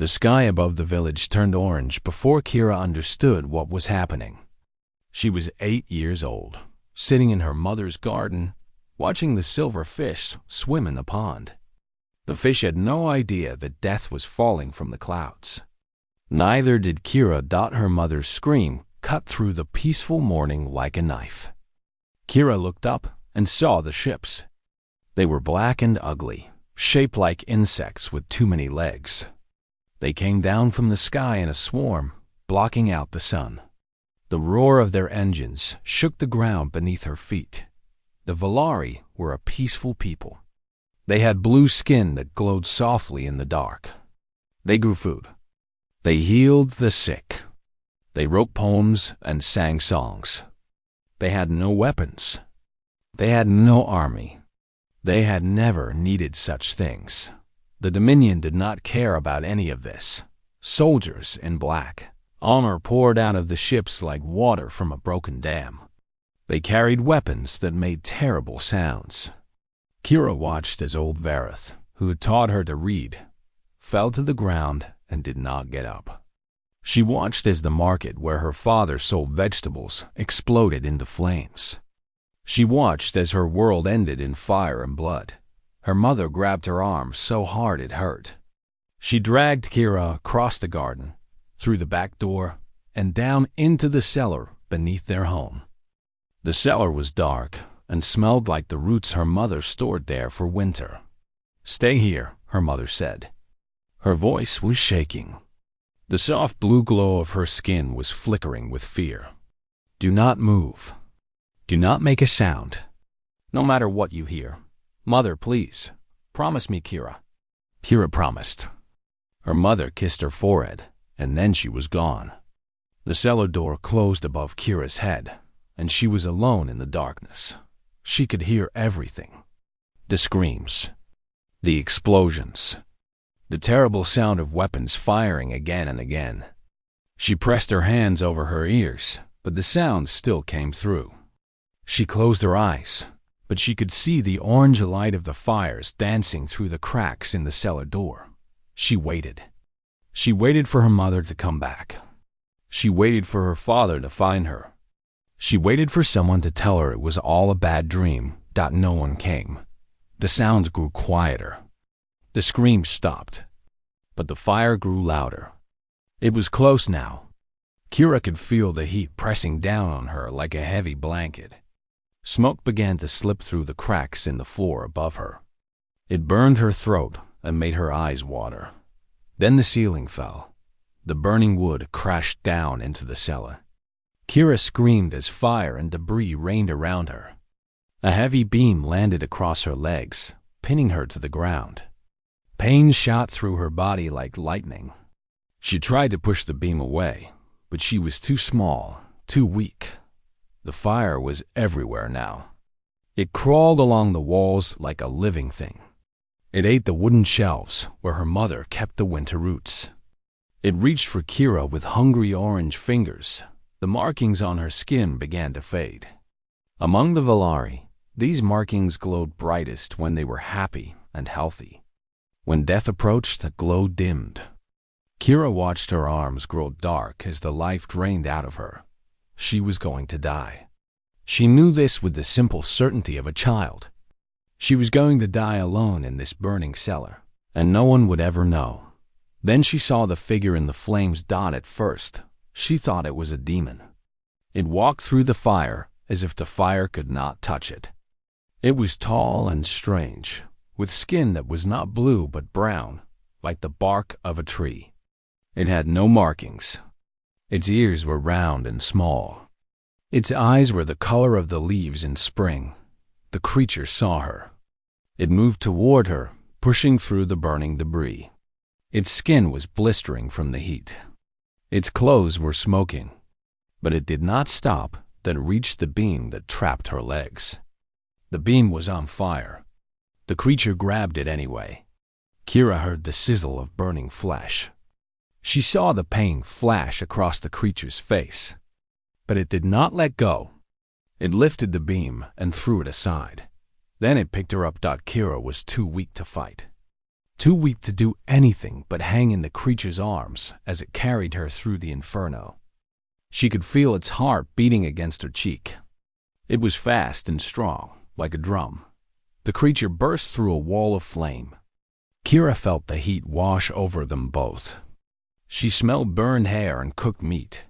The sky above the village turned orange before Kira understood what was happening. She was 8 years old, sitting in her mother's garden, watching the silver fish swim in the pond. The fish had no idea that death was falling from the clouds. Neither did Kira. Her mother's scream cut through the peaceful morning like a knife. Kira looked up and saw the ships. They were black and ugly, shaped like insects with too many legs. They came down from the sky in a swarm, blocking out the sun. The roar of their engines shook the ground beneath her feet. The Valari were a peaceful people. They had blue skin that glowed softly in the dark. They grew food. They healed the sick. They wrote poems and sang songs. They had no weapons. They had no army. They had never needed such things. The Dominion did not care about any of this. Soldiers in black, armor poured out of the ships like water from a broken dam. They carried weapons that made terrible sounds. Kira watched as old Vareth, who had taught her to read, fell to the ground and did not get up. She watched as the market where her father sold vegetables exploded into flames. She watched as her world ended in fire and blood. Her mother grabbed her arm so hard it hurt. She dragged Kira across the garden, through the back door, and down into the cellar beneath their home. The cellar was dark and smelled like the roots her mother stored there for winter. "Stay here," her mother said. Her voice was shaking. The soft blue glow of her skin was flickering with fear. "Do not move. Do not make a sound. No matter what you hear. Mother, please. Promise me, Kira." Kira promised. Her mother kissed her forehead, and then she was gone. The cellar door closed above Kira's head, and she was alone in the darkness. She could hear everything. The screams. The explosions. The terrible sound of weapons firing again and again. She pressed her hands over her ears, but the sound still came through. She closed her eyes, but she could see the orange light of the fires dancing through the cracks in the cellar door. She waited. She waited for her mother to come back. She waited for her father to find her. She waited for someone to tell her it was all a bad dream. No one came. The sounds grew quieter. The screams stopped, but the fire grew louder. It was close now. Kira could feel the heat pressing down on her like a heavy blanket. Smoke began to slip through the cracks in the floor above her. It burned her throat and made her eyes water. Then the ceiling fell. The burning wood crashed down into the cellar. Kira screamed as fire and debris rained around her. A heavy beam landed across her legs, pinning her to the ground. Pain shot through her body like lightning. She tried to push the beam away, but she was too small, too weak. The fire was everywhere now. It crawled along the walls like a living thing. It ate the wooden shelves where her mother kept the winter roots. It reached for Kira with hungry orange fingers. The markings on her skin began to fade. Among the Valari, these markings glowed brightest when they were happy and healthy. When death approached, the glow dimmed. Kira watched her arms grow dark as the life drained out of her. She was going to die. She knew this with the simple certainty of a child. She was going to die alone in this burning cellar, and no one would ever know. Then she saw the figure in the flames dot at first. She thought it was a demon. It walked through the fire as if the fire could not touch it. It was tall and strange, with skin that was not blue but brown, like the bark of a tree. It had no markings. Its ears were round and small. Its eyes were the color of the leaves in spring. The creature saw her. It moved toward her, pushing through the burning debris. Its skin was blistering from the heat. Its clothes were smoking, but it did not stop, then reached the beam that trapped her legs. The beam was on fire. The creature grabbed it anyway. Kira heard the sizzle of burning flesh. She saw the pain flash across the creature's face, but it did not let go. It lifted the beam and threw it aside. Then it picked her up. Kira was too weak to fight. too weak to do anything but hang in the creature's arms as it carried her through the inferno. She could feel its heart beating against her cheek. It was fast and strong, like a drum. The creature burst through a wall of flame. Kira felt the heat wash over them both. She smelled burned hair and cooked meat.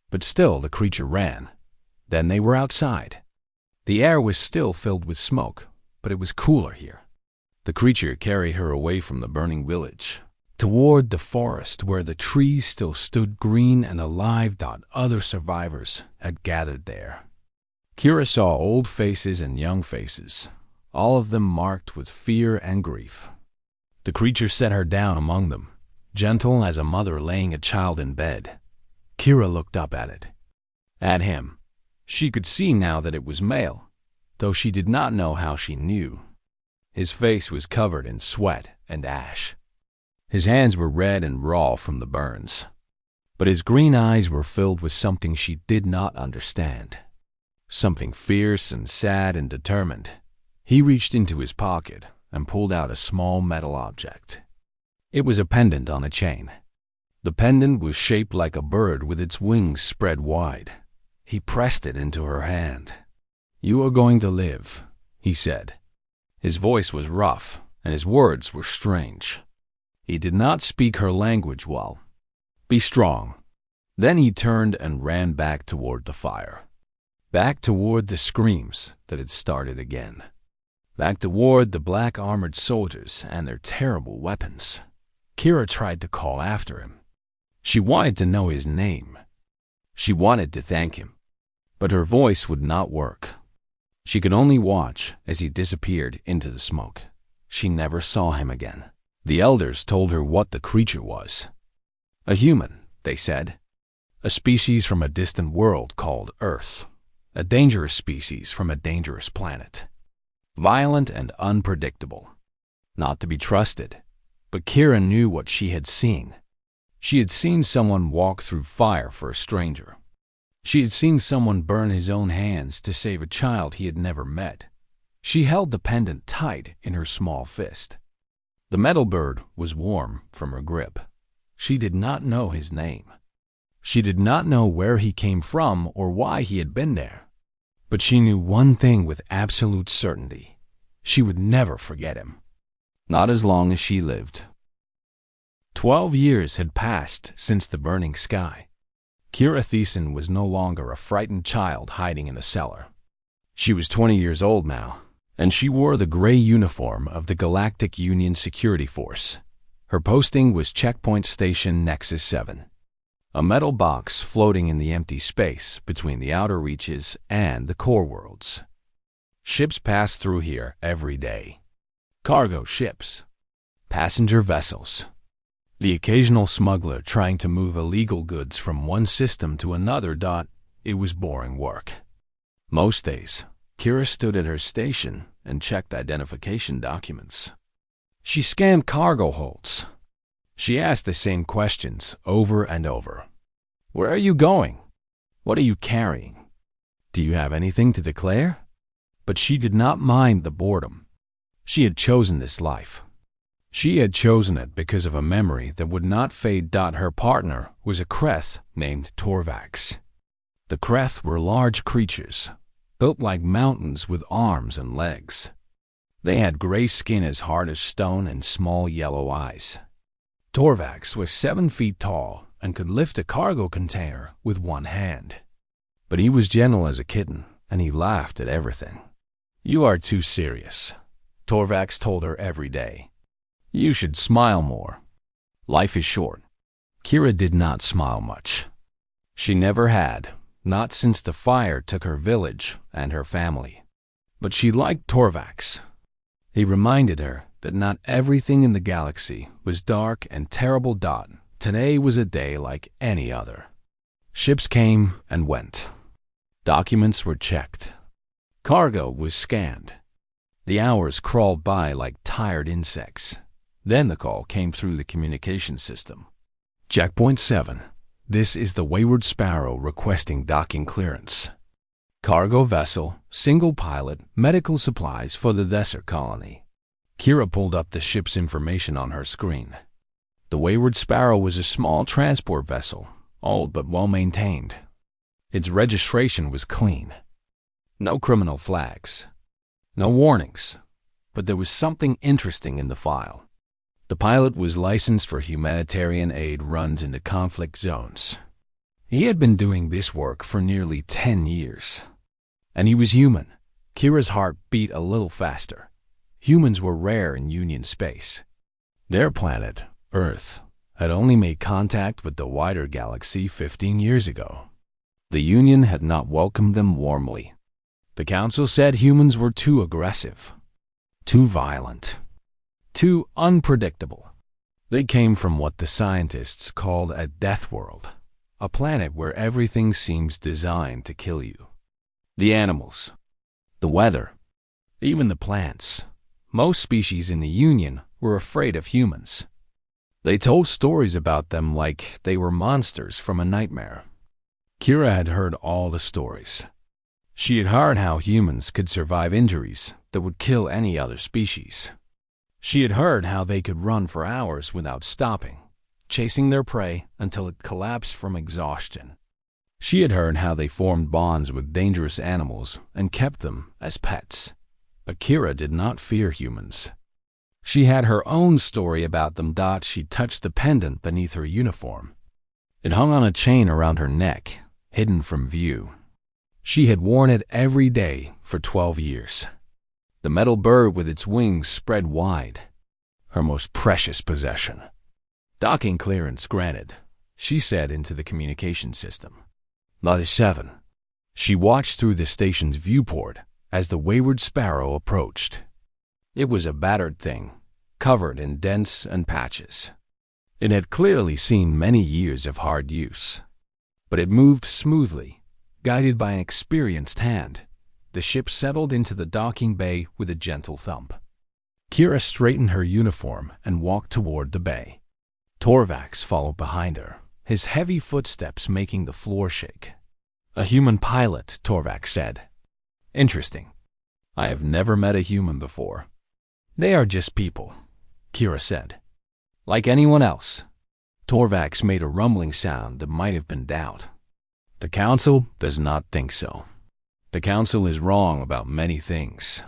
But still the creature ran. Then they were outside. The air was still filled with smoke, but it was cooler here. The creature carried her away from the burning village, toward the forest where the trees still stood green and alive. Other survivors had gathered there. Kira saw old faces and young faces, all of them marked with fear and grief. The creature set her down among them, gentle as a mother laying a child in bed. Kira looked up at it. At him. She could see now that it was male, though she did not know how she knew. His face was covered in sweat and ash. His hands were red and raw from the burns. But his green eyes were filled with something she did not understand. Something fierce and sad and determined. He reached into his pocket and pulled out a small metal object. It was a pendant on a chain. The pendant was shaped like a bird with its wings spread wide. He pressed it into her hand. "You are going to live," he said. His voice was rough, and his words were strange. He did not speak her language well. "Be strong." Then he turned and ran back toward the fire. Back toward the screams that had started again. Back toward the black armored soldiers and their terrible weapons. Kira tried to call after him. She wanted to know his name. She wanted to thank him. But her voice would not work. She could only watch as he disappeared into the smoke. She never saw him again. The elders told her what the creature was. A human, they said. A species from a distant world called Earth. A dangerous species from a dangerous planet. Violent and unpredictable. Not to be trusted. But Kira knew what she had seen. She had seen someone walk through fire for a stranger. She had seen someone burn his own hands to save a child he had never met. She held the pendant tight in her small fist. The metal bird was warm from her grip. She did not know his name. She did not know where he came from or why he had been there. But she knew one thing with absolute certainty. She would never forget him. Not as long as she lived. 12 years had passed since the burning sky. Kira Thiessen was no longer a frightened child hiding in a cellar. She was 20 years old now, and she wore the gray uniform of the Galactic Union Security Force. Her posting was Checkpoint Station Nexus 7, a metal box floating in the empty space between the outer reaches and the core worlds. Ships passed through here every day. Cargo ships, passenger vessels, the occasional smuggler trying to move illegal goods from one system to another. It was boring work. Most days, Kira stood at her station and checked identification documents. She scanned cargo holds. She asked the same questions over and over. Where are you going? What are you carrying? Do you have anything to declare? But she did not mind the boredom. She had chosen this life. She had chosen it because of a memory that would not fade. Her partner was a Kreth named Torvax. The Kreth were large creatures, built like mountains with arms and legs. They had gray skin as hard as stone and small yellow eyes. Torvax was 7 feet tall and could lift a cargo container with one hand. But he was gentle as a kitten, and he laughed at everything. "You are too serious," Torvax told her every day. "You should smile more. Life is short." Kira did not smile much. She never had, not since the fire took her village and her family. But she liked Torvax. He reminded her that not everything in the galaxy was dark and terrible. Today was a day like any other. Ships came and went. Documents were checked. Cargo was scanned. The hours crawled by like tired insects. Then the call came through the communication system. Checkpoint 7. This is the Wayward Sparrow requesting docking clearance. Cargo vessel, single pilot, medical supplies for the desert colony. Kira pulled up the ship's information on her screen. The Wayward Sparrow was a small transport vessel, old but well-maintained. Its registration was clean. No criminal flags. No warnings. But there was something interesting in the file. The pilot was licensed for humanitarian aid runs into conflict zones. He had been doing this work for nearly 10 years. And he was human. Kira's heart beat a little faster. Humans were rare in Union space. Their planet, Earth, had only made contact with the wider galaxy 15 years ago. The Union had not welcomed them warmly. The Council said humans were too aggressive, too violent, too unpredictable. They came from what the scientists called a death world, a planet where everything seems designed to kill you. The animals, the weather, even the plants. Most species in the Union were afraid of humans. They told stories about them like they were monsters from a nightmare. Kira had heard all the stories. She had heard how humans could survive injuries that would kill any other species. She had heard how they could run for hours without stopping, chasing their prey until it collapsed from exhaustion. She had heard how they formed bonds with dangerous animals and kept them as pets. But Kira did not fear humans. She had her own story about them. She touched the pendant beneath her uniform. It hung on a chain around her neck, hidden from view. She had worn it every day for 12 years. The metal bird with its wings spread wide. Her most precious possession. Docking clearance granted, she said into the communication system. Lot 7. She watched through the station's viewport as the Wayward Sparrow approached. It was a battered thing, covered in dents and patches. It had clearly seen many years of hard use. But it moved smoothly, guided by an experienced hand. The ship settled into the docking bay with a gentle thump. Kira straightened her uniform and walked toward the bay. Torvax followed behind her, his heavy footsteps making the floor shake. A human pilot, Torvax said. Interesting. I have never met a human before. They are just people, Kira said. Like anyone else. Torvax made a rumbling sound that might have been doubt. The Council does not think so. The Council is wrong about many things.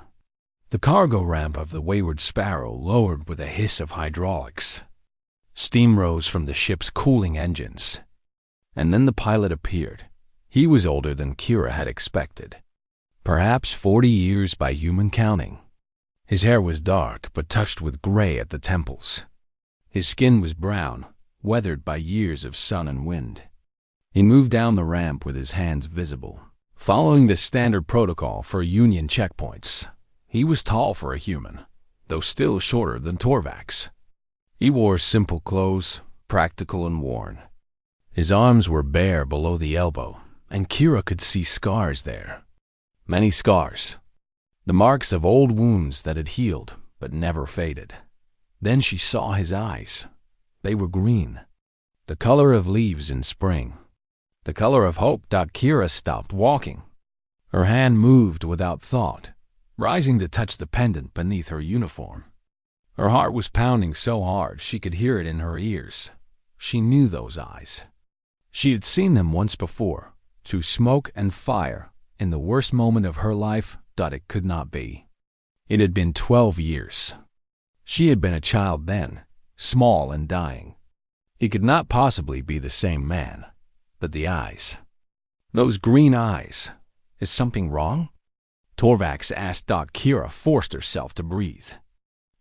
The cargo ramp of the Wayward Sparrow lowered with a hiss of hydraulics. Steam rose from the ship's cooling engines. And then the pilot appeared. He was older than Kira had expected. Perhaps 40 years by human counting. His hair was dark but touched with gray at the temples. His skin was brown, weathered by years of sun and wind. He moved down the ramp with his hands visible, following the standard protocol for Union checkpoints. He was tall for a human, though still shorter than Torvax. He wore simple clothes, practical and worn. His arms were bare below the elbow, and Kira could see scars there. Many scars. The marks of old wounds that had healed but never faded. Then she saw his eyes. They were green, the color of leaves in spring. The color of hope. Kira stopped walking. Her hand moved without thought, rising to touch the pendant beneath her uniform. Her heart was pounding so hard she could hear it in her ears. She knew those eyes. She had seen them once before, through smoke and fire, in the worst moment of her life. It could not be. It had been 12 years. She had been a child then, small and dying. He could not possibly be the same man. But the eyes. Those green eyes. Is something wrong? Torvax asked. Kira forced herself to breathe.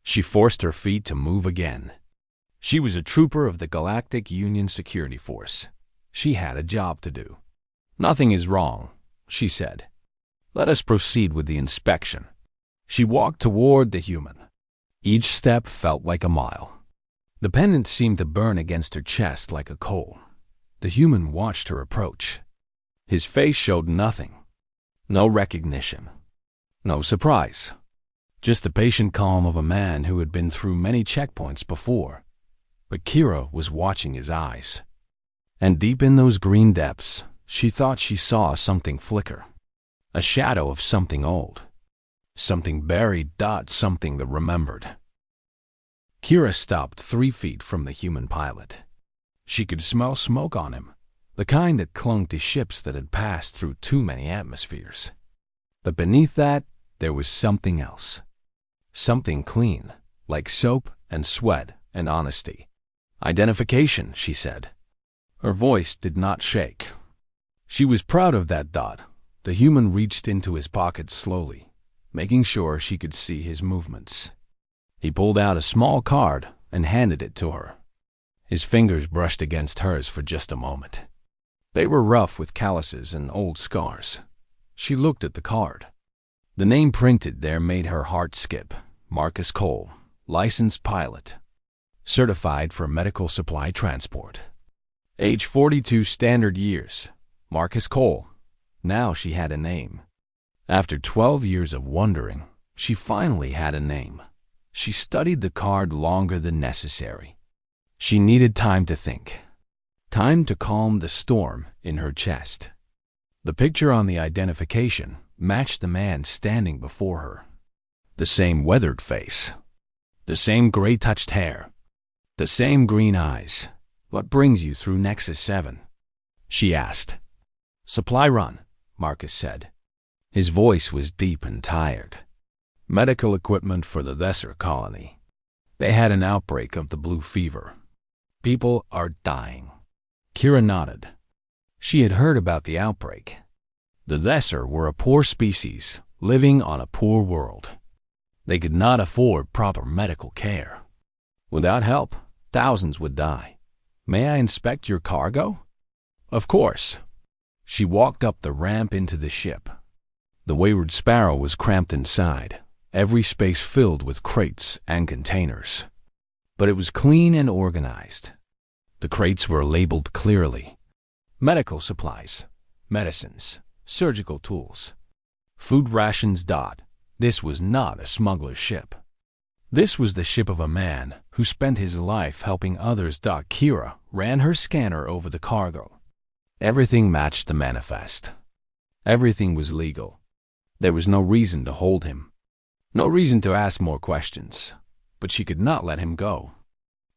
She forced her feet to move again. She was a trooper of the Galactic Union Security Force. She had a job to do. Nothing is wrong, she said. Let us proceed with the inspection. She walked toward the human. Each step felt like a mile. The pendant seemed to burn against her chest like a coal. The human watched her approach. His face showed nothing. No recognition. No surprise. Just the patient calm of a man who had been through many checkpoints before. But Kira was watching his eyes. And deep in those green depths, she thought she saw something flicker. A shadow of something old. Something buried. Something that remembered. Kira stopped 3 feet from the human pilot. She could smell smoke on him, the kind that clung to ships that had passed through too many atmospheres. But beneath that, there was something else. Something clean, like soap and sweat and honesty. Identification, she said. Her voice did not shake. She was proud of that thought. The human reached into his pocket slowly, making sure she could see his movements. He pulled out a small card and handed it to her. His fingers brushed against hers for just a moment. They were rough with calluses and old scars. She looked at the card. The name printed there made her heart skip. Marcus Cole, licensed pilot. Certified for medical supply transport. Age 42 standard years. Marcus Cole. Now she had a name. After 12 years of wondering, she finally had a name. She studied the card longer than necessary. She needed time to think. Time to calm the storm in her chest. The picture on the identification matched the man standing before her. The same weathered face. The same gray-touched hair. The same green eyes. What brings you through Nexus 7? She asked. Supply run, Marcus said. His voice was deep and tired. Medical equipment for the Thesser colony. They had an outbreak of the blue fever. People are dying. Kira nodded. She had heard about the outbreak. The Thesser were a poor species, living on a poor world. They could not afford proper medical care. Without help, thousands would die. May I inspect your cargo? Of course. She walked up the ramp into the ship. The Wayward Sparrow was cramped inside, every space filled with crates and containers. But it was clean and organized. The crates were labeled clearly. Medical supplies, medicines, surgical tools, food rations. This was not a smuggler's ship. This was the ship of a man who spent his life helping others. Kira ran her scanner over the cargo. Everything matched the manifest. Everything was legal. There was no reason to hold him. No reason to ask more questions. But she could not let him go.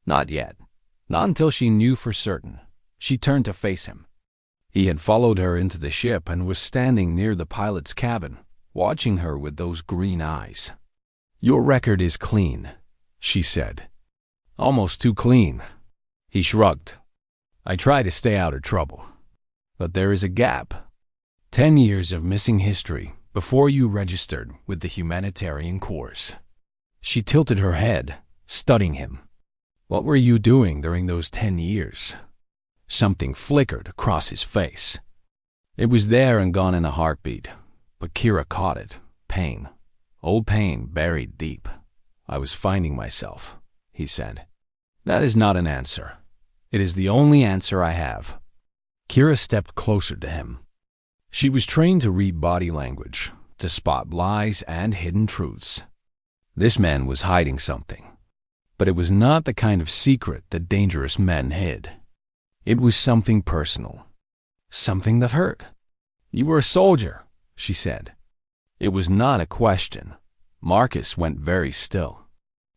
Not yet. Not until she knew for certain. She turned to face him. He had followed her into the ship and was standing near the pilot's cabin, watching her with those green eyes. Your record is clean, she said. Almost too clean. He shrugged. I try to stay out of trouble. But there is a gap. 10 years of missing history before you registered with the humanitarian corps. She tilted her head, studying him. What were you doing during those 10 years? Something flickered across his face. It was there and gone in a heartbeat, but Kira caught it. Pain. Old pain buried deep. I was finding myself, he said. That is not an answer. It is the only answer I have. Kira stepped closer to him. She was trained to read body language, to spot lies and hidden truths. This man was hiding something. But it was not the kind of secret that dangerous men hid. It was something personal. Something that hurt. You were a soldier, she said. It was not a question. Marcus went very still.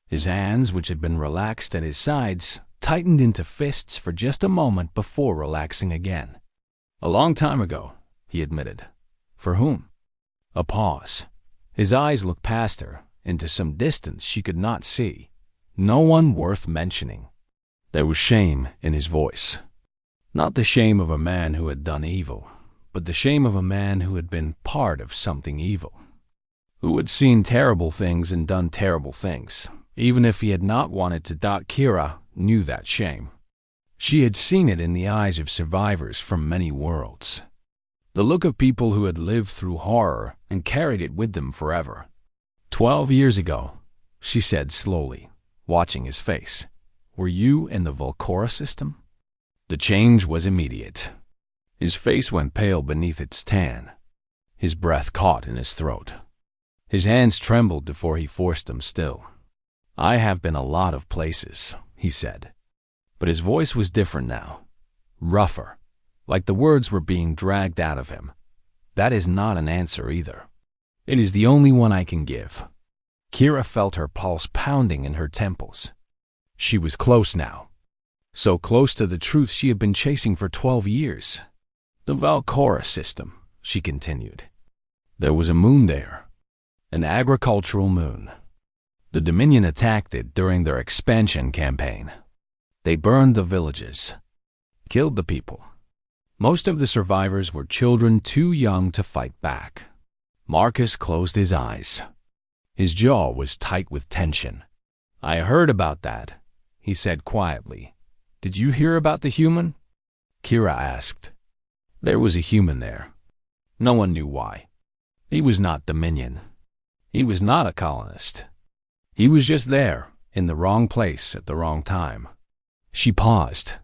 His hands, which had been relaxed at his sides, tightened into fists for just a moment before relaxing again. A long time ago, he admitted. For whom? A pause. His eyes looked past her, into some distance she could not see. No one worth mentioning. There was shame in his voice. Not the shame of a man who had done evil, but the shame of a man who had been part of something evil. Who had seen terrible things and done terrible things, even if he had not wanted to. Kira knew that shame. She had seen it in the eyes of survivors from many worlds. The look of people who had lived through horror and carried it with them forever. 12 years ago, she said slowly, watching his face. Were you in the Volcora system? The change was immediate. His face went pale beneath its tan. His breath caught in his throat. His hands trembled before he forced them still. I have been a lot of places, he said. But his voice was different now. Rougher, like the words were being dragged out of him. That is not an answer either. It is the only one I can give. Kira felt her pulse pounding in her temples. She was close now. So close to the truth she had been chasing for 12 years. The Valcora system, she continued. There was a moon there. An agricultural moon. The Dominion attacked it during their expansion campaign. They burned the villages. Killed the people. Most of the survivors were children too young to fight back. Marcus closed his eyes. His jaw was tight with tension. I heard about that, he said quietly. Did you hear about the human? Kira asked. There was a human there. No one knew why. He was not Dominion. He was not a colonist. He was just there, in the wrong place at the wrong time. She paused.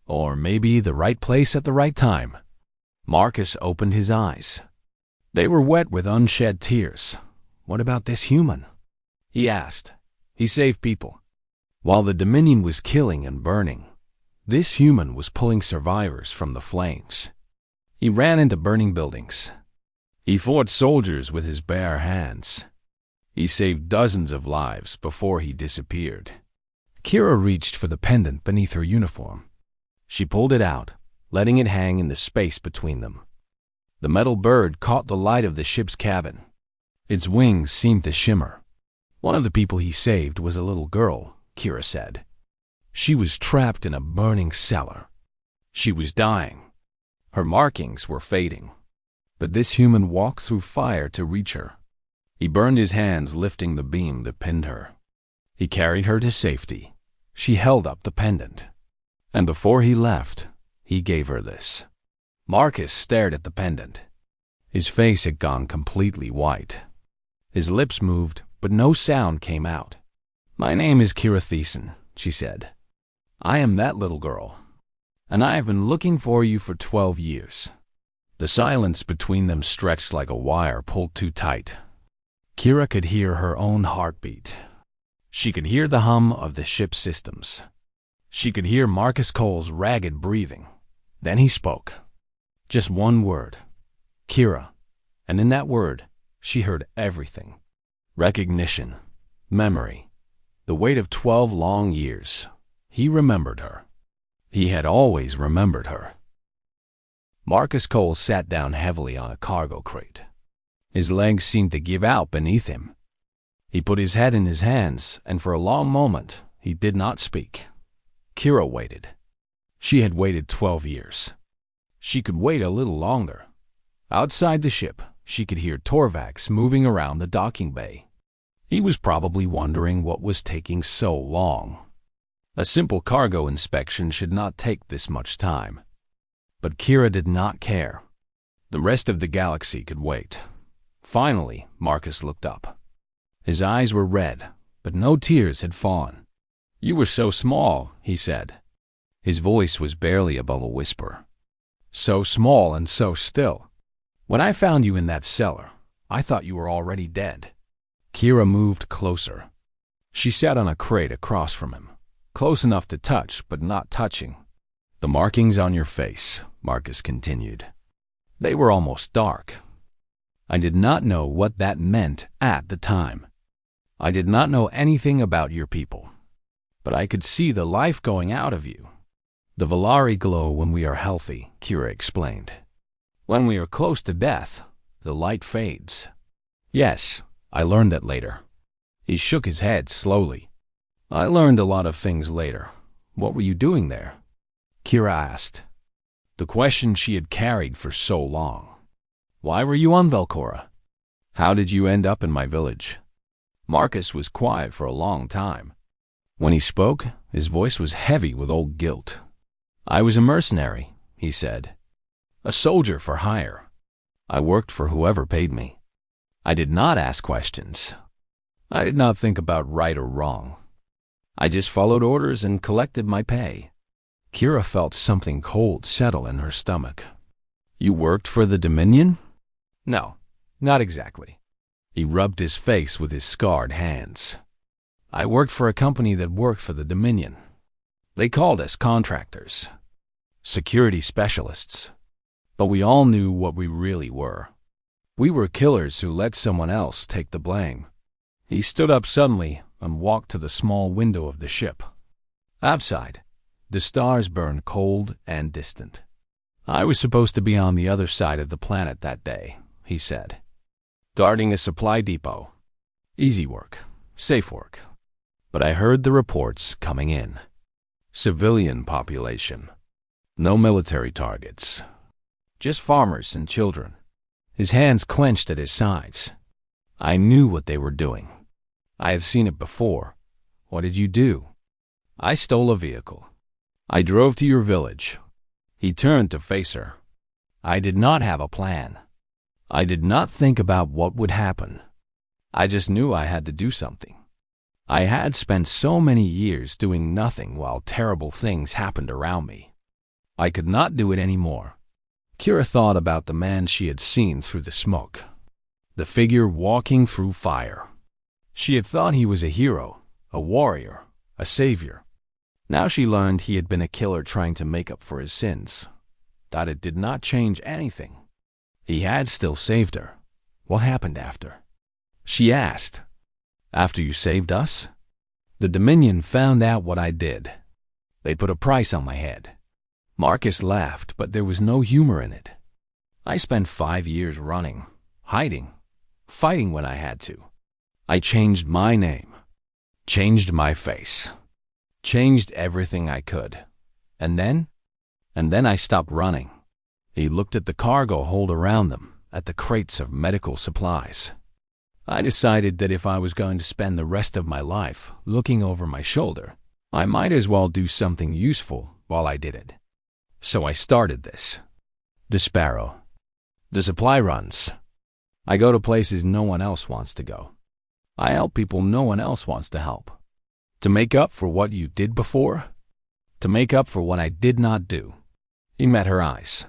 Or maybe the right place at the right time. Marcus opened his eyes. They were wet with unshed tears. What about this human? He asked. He saved people. While the Dominion was killing and burning, this human was pulling survivors from the flames. He ran into burning buildings. He fought soldiers with his bare hands. He saved dozens of lives before he disappeared. Kira reached for the pendant beneath her uniform. She pulled it out, letting it hang in the space between them. The metal bird caught the light of the ship's cabin. Its wings seemed to shimmer. One of the people he saved was a little girl, Kira said. She was trapped in a burning cellar. She was dying. Her markings were fading. But this human walked through fire to reach her. He burned his hands lifting the beam that pinned her. He carried her to safety. She held up the pendant. And before he left, he gave her this. Marcus stared at the pendant. His face had gone completely white. His lips moved, but no sound came out. My name is Kira Thiessen, she said. I am that little girl, and I have been looking for you for 12 years. The silence between them stretched like a wire pulled too tight. Kira could hear her own heartbeat. She could hear the hum of the ship's systems. She could hear Marcus Cole's ragged breathing. Then he spoke. Just one word. Kira. And in that word, she heard everything. Recognition. Memory. The weight of 12 long years. He remembered her. He had always remembered her. Marcus Cole sat down heavily on a cargo crate. His legs seemed to give out beneath him. He put his head in his hands, and for a long moment, he did not speak. Kira waited. She had waited 12 years. She could wait a little longer. Outside the ship, she could hear Torvax moving around the docking bay. He was probably wondering what was taking so long. A simple cargo inspection should not take this much time. But Kira did not care. The rest of the galaxy could wait. Finally, Marcus looked up. His eyes were red, but no tears had fallen. You were so small, he said. His voice was barely above a whisper. So small and so still. When I found you in that cellar, I thought you were already dead. Kira moved closer. She sat on a crate across from him, close enough to touch, but not touching. The markings on your face, Marcus continued. They were almost dark. I did not know what that meant at the time. I did not know anything about your people. But I could see the life going out of you. The Valari glow when we are healthy, Kira explained. When we are close to death, the light fades. Yes, I learned that later. He shook his head slowly. I learned a lot of things later. What were you doing there? Kira asked. The question she had carried for so long. Why were you on Velcora? How did you end up in my village? Marcus was quiet for a long time. When he spoke, his voice was heavy with old guilt. I was a mercenary, he said. A soldier for hire. I worked for whoever paid me. I did not ask questions. I did not think about right or wrong. I just followed orders and collected my pay. Kira felt something cold settle in her stomach. You worked for the Dominion? No, not exactly. He rubbed his face with his scarred hands. I worked for a company that worked for the Dominion. They called us contractors, security specialists. But we all knew what we really were. We were killers who let someone else take the blame. He stood up suddenly and walked to the small window of the ship, Outside, the stars burned cold and distant. I was supposed to be on the other side of the planet that day, he said. Guarding a supply depot. Easy work, safe work. But I heard the reports coming in. Civilian population. No military targets. Just farmers and children. His hands clenched at his sides. I knew what they were doing. I had seen it before. What did you do? I stole a vehicle. I drove to your village. He turned to face her. I did not have a plan. I did not think about what would happen. I just knew I had to do something. I had spent so many years doing nothing while terrible things happened around me. I could not do it anymore. Kira thought about the man she had seen through the smoke. The figure walking through fire. She had thought he was a hero, a warrior, a savior. Now she learned he had been a killer trying to make up for his sins. That it did not change anything. He had still saved her. What happened after? She asked. After you saved us? The Dominion found out what I did. They put a price on my head. Marcus laughed, but there was no humor in it. I spent 5 years running, hiding, fighting when I had to. I changed my name, changed my face, changed everything I could. And then I stopped running. He looked at the cargo hold around them, at the crates of medical supplies. I decided that if I was going to spend the rest of my life looking over my shoulder, I might as well do something useful while I did it. So I started this. The Sparrow. The supply runs. I go to places no one else wants to go. I help people no one else wants to help. To make up for what you did before? To make up for what I did not do. He met her eyes.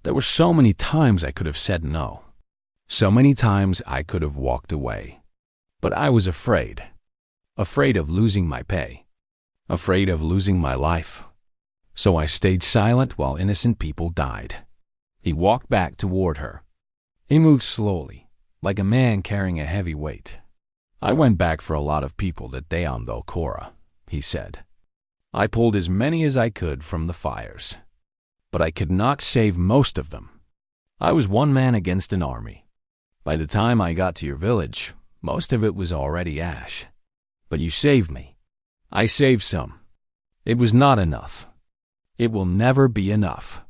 There were so many times I could have said no. So many times I could have walked away. But I was afraid. Afraid of losing my pay. Afraid of losing my life. So I stayed silent while innocent people died. He walked back toward her. He moved slowly, like a man carrying a heavy weight. I went back for a lot of people that day on Velcora, he said. I pulled as many as I could from the fires. But I could not save most of them. I was one man against an army. By the time I got to your village, most of it was already ash. But you saved me. I saved some. It was not enough. It will never be enough.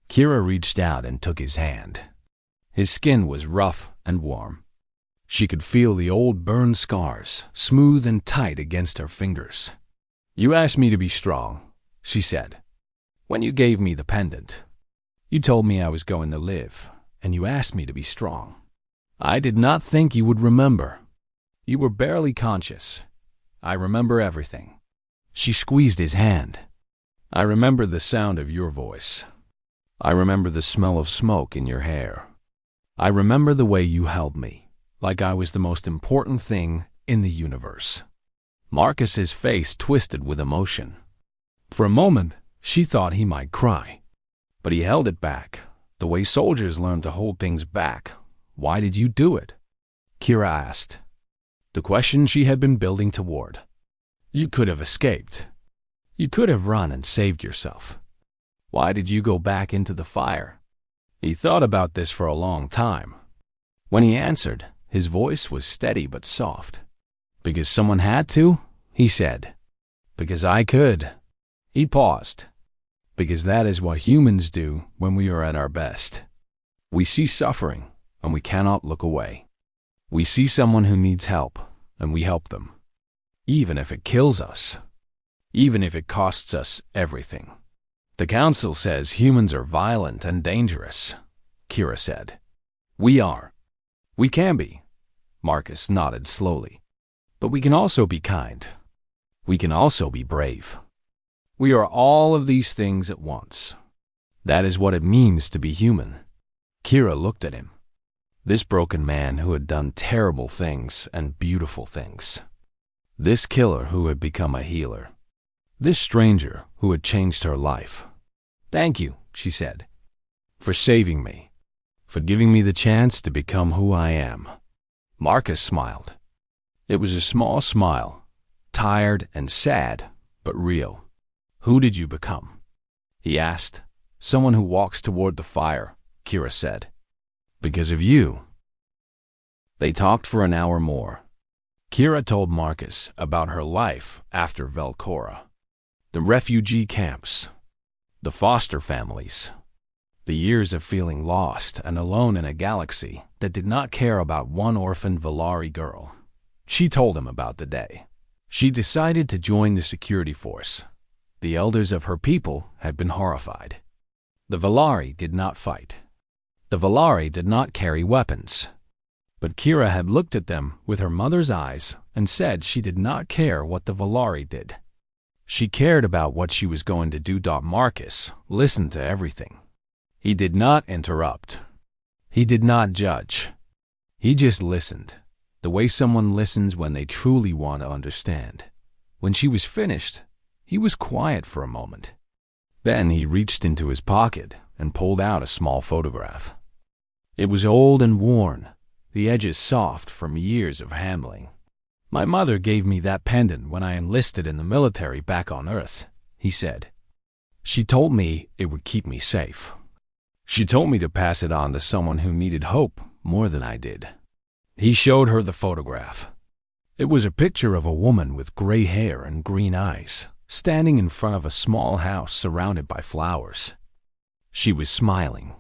Kira reached out and took his hand. His skin was rough and warm. She could feel the old burned scars, smooth and tight against her fingers. You asked me to be strong, she said. When you gave me the pendant, you told me I was going to live, and you asked me to be strong. I did not think you would remember. You were barely conscious. I remember everything. She squeezed his hand. I remember the sound of your voice. I remember the smell of smoke in your hair. I remember the way you held me, like I was the most important thing in the universe. Marcus's face twisted with emotion. For a moment, she thought he might cry. But he held it back, the way soldiers learn to hold things back. Why did you do it? Kira asked. The question she had been building toward. You could have escaped. You could have run and saved yourself. Why did you go back into the fire? He thought about this for a long time. When he answered, his voice was steady but soft. Because someone had to, he said. Because I could. He paused. Because that is what humans do when we are at our best. We see suffering, and we cannot look away. We see someone who needs help, and we help them. Even if it kills us. Even if it costs us everything. The Council says humans are violent and dangerous, Kira said. We are. We can be. Marcus nodded slowly. But we can also be kind. We can also be brave. We are all of these things at once. That is what it means to be human. Kira looked at him. This broken man who had done terrible things and beautiful things. This killer who had become a healer. This stranger who had changed her life. Thank you, she said, for saving me, for giving me the chance to become who I am. Marcus smiled. It was a small smile, tired and sad, but real. Who did you become? He asked. Someone who walks toward the fire, Kira said. Because of you. They talked for an hour more. Kira told Marcus about her life after Velcora, the refugee camps, the foster families, the years of feeling lost and alone in a galaxy that did not care about one orphaned Valari girl. She told him about the day she decided to join the security force. The elders of her people had been horrified. The Valari did not fight. The Valari did not carry weapons. But Kira had looked at them with her mother's eyes and said she did not care what the Valari did. She cared about what she was going to do. Marcus listened to everything. He did not interrupt. He did not judge. He just listened, the way someone listens when they truly want to understand. When she was finished, he was quiet for a moment. Then he reached into his pocket and pulled out a small photograph. It was old and worn, the edges soft from years of handling. My mother gave me that pendant when I enlisted in the military back on Earth, he said. She told me it would keep me safe. She told me to pass it on to someone who needed hope more than I did. He showed her the photograph. It was a picture of a woman with gray hair and green eyes, standing in front of a small house surrounded by flowers. She was smiling.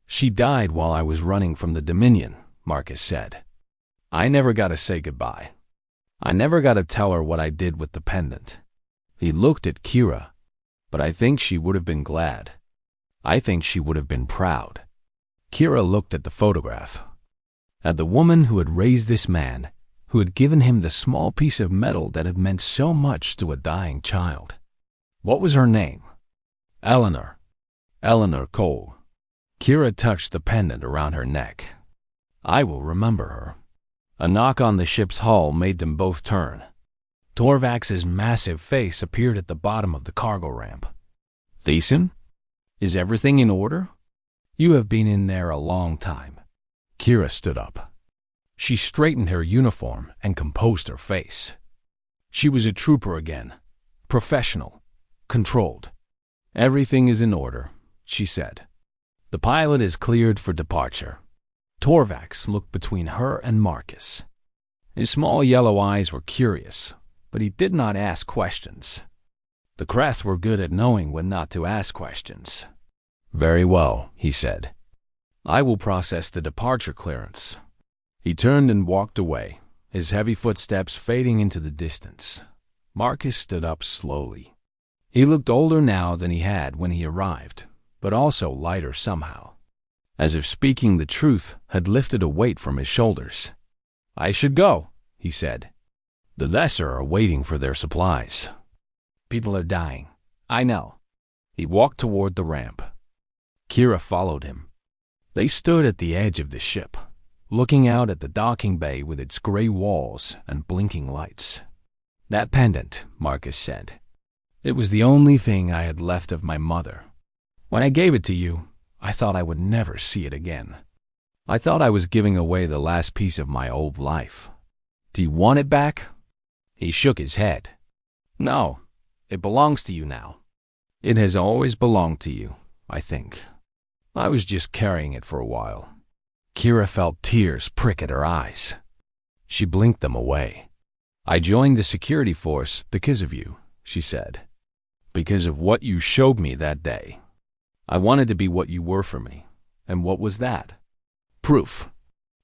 She died while I was running from the Dominion, Marcus said. I never got to say goodbye. I never got to tell her what I did with the pendant. He looked at Kira, but I think she would have been glad. I think she would have been proud. Kira looked at the photograph, at the woman who had raised this man, who had given him the small piece of metal that had meant so much to a dying child. What was her name? Eleanor. Eleanor Cole. Kira touched the pendant around her neck. I will remember her. A knock on the ship's hull made them both turn. Torvax's massive face appeared at the bottom of the cargo ramp. Thiessen? Is everything in order? You have been in there a long time. Kira stood up. She straightened her uniform and composed her face. She was a trooper again, professional, controlled. Everything is in order, she said. The pilot is cleared for departure. Torvax looked between her and Marcus. His small yellow eyes were curious, but he did not ask questions. The Kreth were good at knowing when not to ask questions. Very well, he said. I will process the departure clearance. He turned and walked away, his heavy footsteps fading into the distance. Marcus stood up slowly. He looked older now than he had when he arrived, but also lighter somehow, as if speaking the truth had lifted a weight from his shoulders. I should go, he said. The lesser are waiting for their supplies. People are dying. I know. He walked toward the ramp. Kira followed him. They stood at the edge of the ship, looking out at the docking bay with its gray walls and blinking lights. That pendant, Marcus said. It was the only thing I had left of my mother. When I gave it to you, I thought I would never see it again. I thought I was giving away the last piece of my old life. Do you want it back? He shook his head. No, it belongs to you now. It has always belonged to you, I think. I was just carrying it for a while. Kira felt tears prick at her eyes. She blinked them away. I joined the security force because of you, she said. Because of what you showed me that day. I wanted to be what you were for me. And what was that? Proof.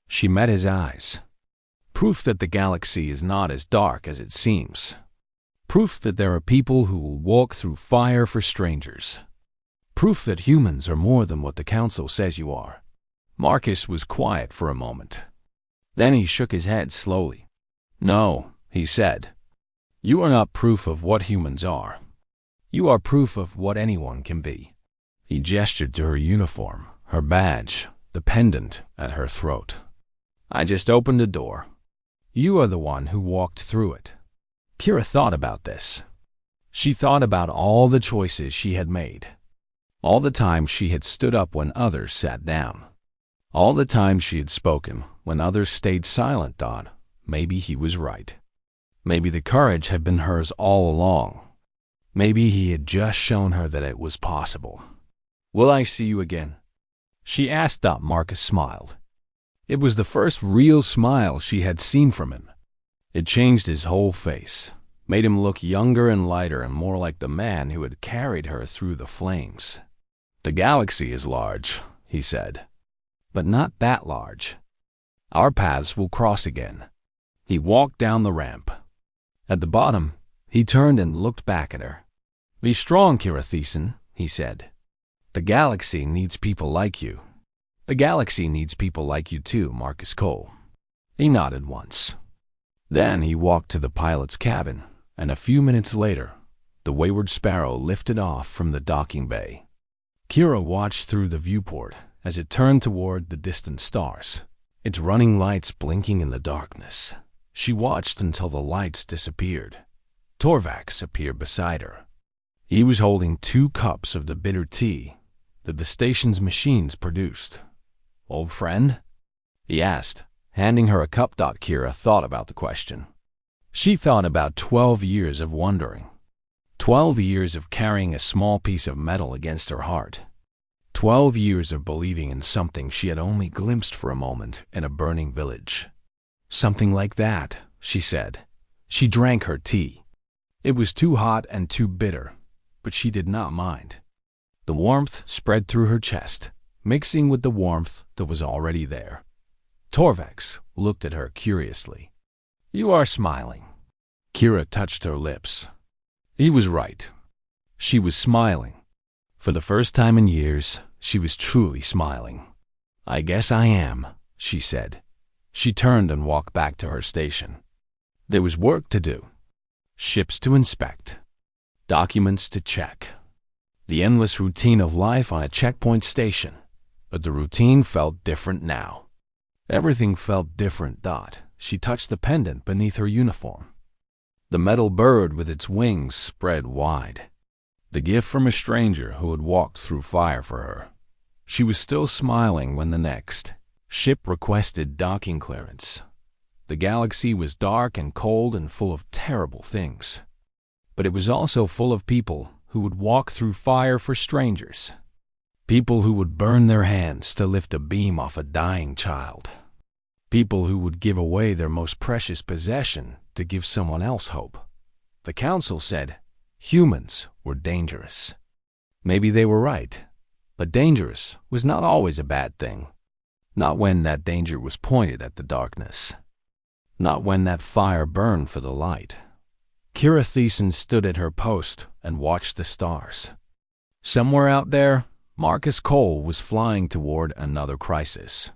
She met his eyes. Proof that the galaxy is not as dark as it seems. Proof that there are people who will walk through fire for strangers. Proof that humans are more than what the Council says you are. Marcus was quiet for a moment. Then he shook his head slowly. No, he said. You are not proof of what humans are. You are proof of what anyone can be. He gestured to her uniform, her badge, the pendant at her throat. I just opened a door. You are the one who walked through it. Kira thought about this. She thought about all the choices she had made. All the time she had stood up when others sat down. All the time she had spoken when others stayed silent. Maybe he was right. Maybe the courage had been hers all along. Maybe he had just shown her that it was possible. "Will I see you again?" she asked. Marcus smiled. It was the first real smile she had seen from him. It changed his whole face, made him look younger and lighter and more like the man who had carried her through the flames. "The galaxy is large," he said, "but not that large. Our paths will cross again." He walked down the ramp. At the bottom, he turned and looked back at her. "Be strong, Kira Thiessen," he said. "The galaxy needs people like you." "The galaxy needs people like you too, Marcus Cole." He nodded once. Then he walked to the pilot's cabin, and a few minutes later, the Wayward Sparrow lifted off from the docking bay. Kira watched through the viewport as it turned toward the distant stars, its running lights blinking in the darkness. She watched until the lights disappeared. Torvax appeared beside her. He was holding 2 cups of the bitter tea that the station's machines produced. "Old friend?" he asked, handing her a cup. Kira thought about the question. She thought about 12 years of wondering. 12 years of carrying a small piece of metal against her heart. 12 years of believing in something she had only glimpsed for a moment in a burning village. "Something like that," she said. She drank her tea. It was too hot and too bitter, but she did not mind. The warmth spread through her chest, mixing with the warmth that was already there. Torvax looked at her curiously. "You are smiling." Kira touched her lips. He was right. She was smiling. For the first time in years, she was truly smiling. "I guess I am," she said. She turned and walked back to her station. There was work to do. Ships to inspect. Documents to check. The endless routine of life on a checkpoint station. But the routine felt different now. Everything felt different. She touched the pendant beneath her uniform. The metal bird with its wings spread wide. The gift from a stranger who had walked through fire for her. She was still smiling when the next ship requested docking clearance. The galaxy was dark and cold and full of terrible things. But it was also full of people who would walk through fire for strangers. People who would burn their hands to lift a beam off a dying child. People who would give away their most precious possession to give someone else hope. The council said humans were dangerous. Maybe they were right, but dangerous was not always a bad thing. Not when that danger was pointed at the darkness. Not when that fire burned for the light. Kira Thiessen stood at her post and watched the stars. Somewhere out there, Marcus Cole was flying toward another crisis.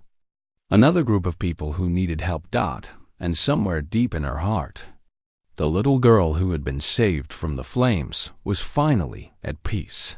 Another group of people who needed help. And somewhere deep in her heart, the little girl who had been saved from the flames was finally at peace.